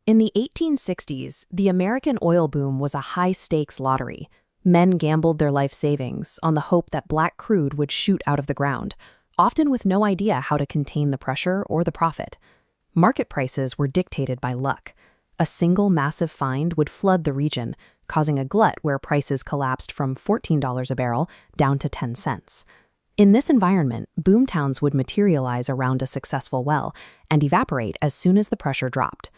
In the 1860s, the American oil boom was a high-stakes lottery. Men gambled their life savings on the hope that black crude would shoot out of the ground, often with no idea how to contain the pressure or the profit. Market prices were dictated by luck. A single massive find would flood the region, causing a glut where prices collapsed from $14 a barrel down to 10 cents. In this environment, boomtowns would materialize around a successful well and evaporate as soon as the pressure dropped.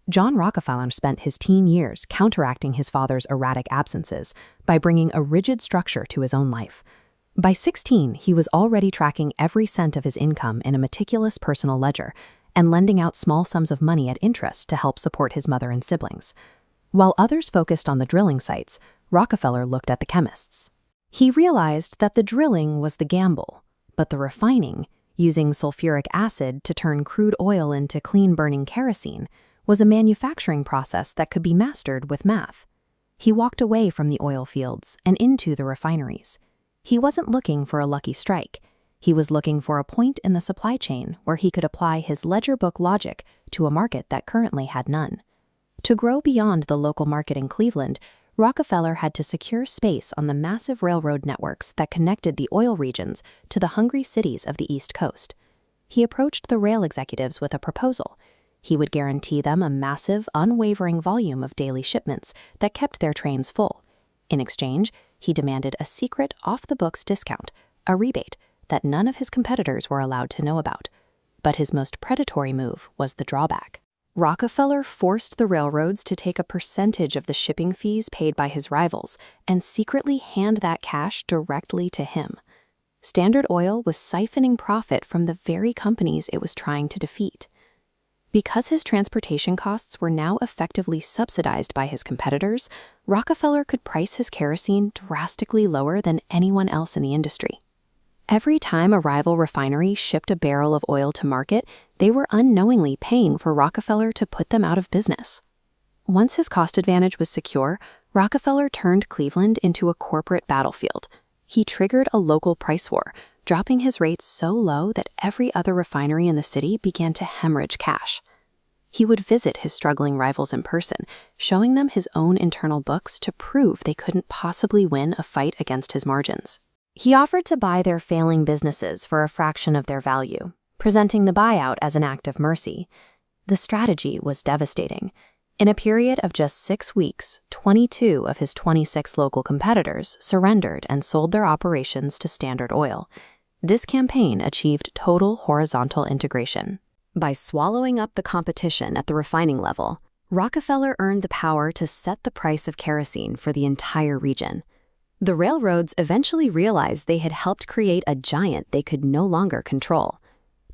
John Rockefeller spent his teen years counteracting his father's erratic absences by bringing a rigid structure to his own life. By 16, he was already tracking every cent of his income in a meticulous personal ledger and lending out small sums of money at interest to help support his mother and siblings. While others focused on the drilling sites, Rockefeller looked at the chemists. He realized that the drilling was the gamble, but the refining, using sulfuric acid to turn crude oil into clean-burning kerosene, was a manufacturing process that could be mastered with math. He walked away from the oil fields and into the refineries. He wasn't looking for a lucky strike. He was looking for a point in the supply chain where he could apply his ledger book logic to a market that currently had none. To grow beyond the local market in Cleveland, Rockefeller had to secure space on the massive railroad networks that connected the oil regions to the hungry cities of the East Coast. He approached the rail executives with a proposal. He would guarantee them a massive, unwavering volume of daily shipments that kept their trains full. In exchange, he demanded a secret off-the-books discount, a rebate, that none of his competitors were allowed to know about. But his most predatory move was the drawback. Rockefeller forced the railroads to take a percentage of the shipping fees paid by his rivals and secretly hand that cash directly to him. Standard Oil was siphoning profit from the very companies it was trying to defeat. Because his transportation costs were now effectively subsidized by his competitors, Rockefeller could price his kerosene drastically lower than anyone else in the industry. Every time a rival refinery shipped a barrel of oil to market, they were unknowingly paying for Rockefeller to put them out of business. Once his cost advantage was secure, Rockefeller turned Cleveland into a corporate battlefield. He triggered a local price war, dropping his rates so low that every other refinery in the city began to hemorrhage cash. He would visit his struggling rivals in person, showing them his own internal books to prove they couldn't possibly win a fight against his margins. He offered to buy their failing businesses for a fraction of their value, presenting the buyout as an act of mercy. The strategy was devastating. In a period of just 6 weeks, 22 of his 26 local competitors surrendered and sold their operations to Standard Oil. This campaign achieved total horizontal integration. By swallowing up the competition at the refining level, Rockefeller earned the power to set the price of kerosene for the entire region. The railroads eventually realized they had helped create a giant they could no longer control.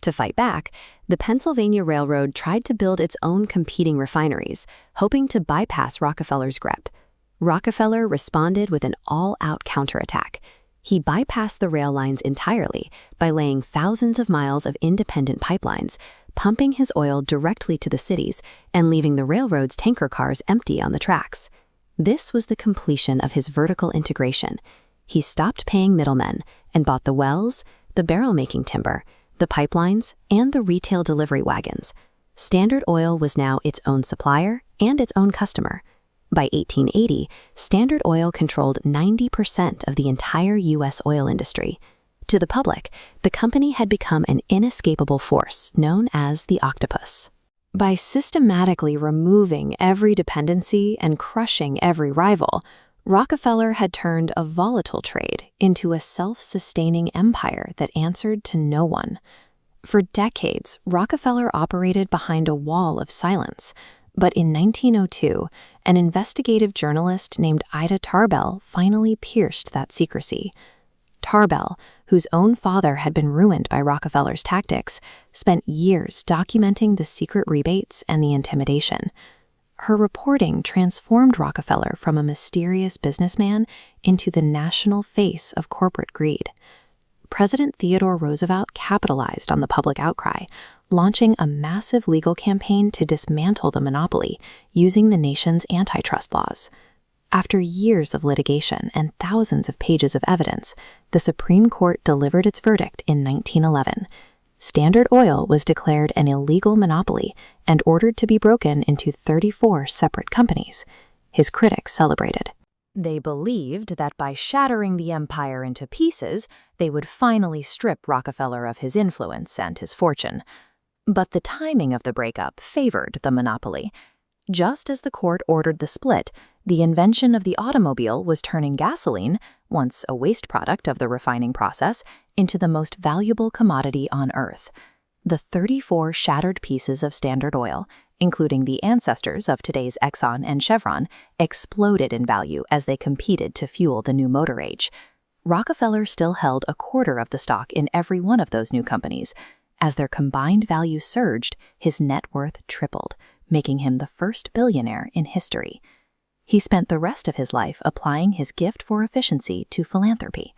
To fight back, the Pennsylvania Railroad tried to build its own competing refineries, hoping to bypass Rockefeller's grip. Rockefeller responded with an all-out counterattack. He bypassed the rail lines entirely by laying thousands of miles of independent pipelines, pumping his oil directly to the cities, and leaving the railroad's tanker cars empty on the tracks. This was the completion of his vertical integration. He stopped paying middlemen and bought the wells, the barrel-making timber, the pipelines, and the retail delivery wagons. Standard Oil was now its own supplier and its own customer. By 1880, Standard Oil controlled 90% of the entire U.S. oil industry. To the public, the company had become an inescapable force known as the octopus. By systematically removing every dependency and crushing every rival, Rockefeller had turned a volatile trade into a self-sustaining empire that answered to no one. For decades, Rockefeller operated behind a wall of silence, but in 1902, an investigative journalist named Ida Tarbell finally pierced that secrecy. Tarbell, whose own father had been ruined by Rockefeller's tactics, spent years documenting the secret rebates and the intimidation. Her reporting transformed Rockefeller from a mysterious businessman into the national face of corporate greed. President Theodore Roosevelt capitalized on the public outcry, launching a massive legal campaign to dismantle the monopoly using the nation's antitrust laws. After years of litigation and thousands of pages of evidence, the Supreme Court delivered its verdict in 1911. Standard Oil was declared an illegal monopoly and ordered to be broken into 34 separate companies. His critics celebrated. They believed that by shattering the empire into pieces, they would finally strip Rockefeller of his influence and his fortune. But the timing of the breakup favored the monopoly. Just as the court ordered the split, the invention of the automobile was turning gasoline, once a waste product of the refining process, into the most valuable commodity on Earth. The 34 shattered pieces of Standard Oil, including the ancestors of today's Exxon and Chevron, exploded in value as they competed to fuel the new motor age. Rockefeller still held a quarter of the stock in every one of those new companies. As their combined value surged, his net worth tripled, making him the first billionaire in history. He spent the rest of his life applying his gift for efficiency to philanthropy.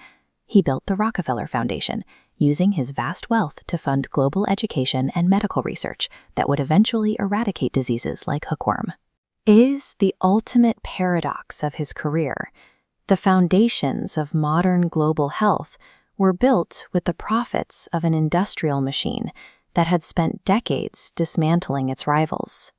He built the Rockefeller Foundation, using his vast wealth to fund global education and medical research that would eventually eradicate diseases like hookworm. Is the ultimate paradox of his career. The foundations of modern global health were built with the profits of an industrial machine that had spent decades dismantling its rivals.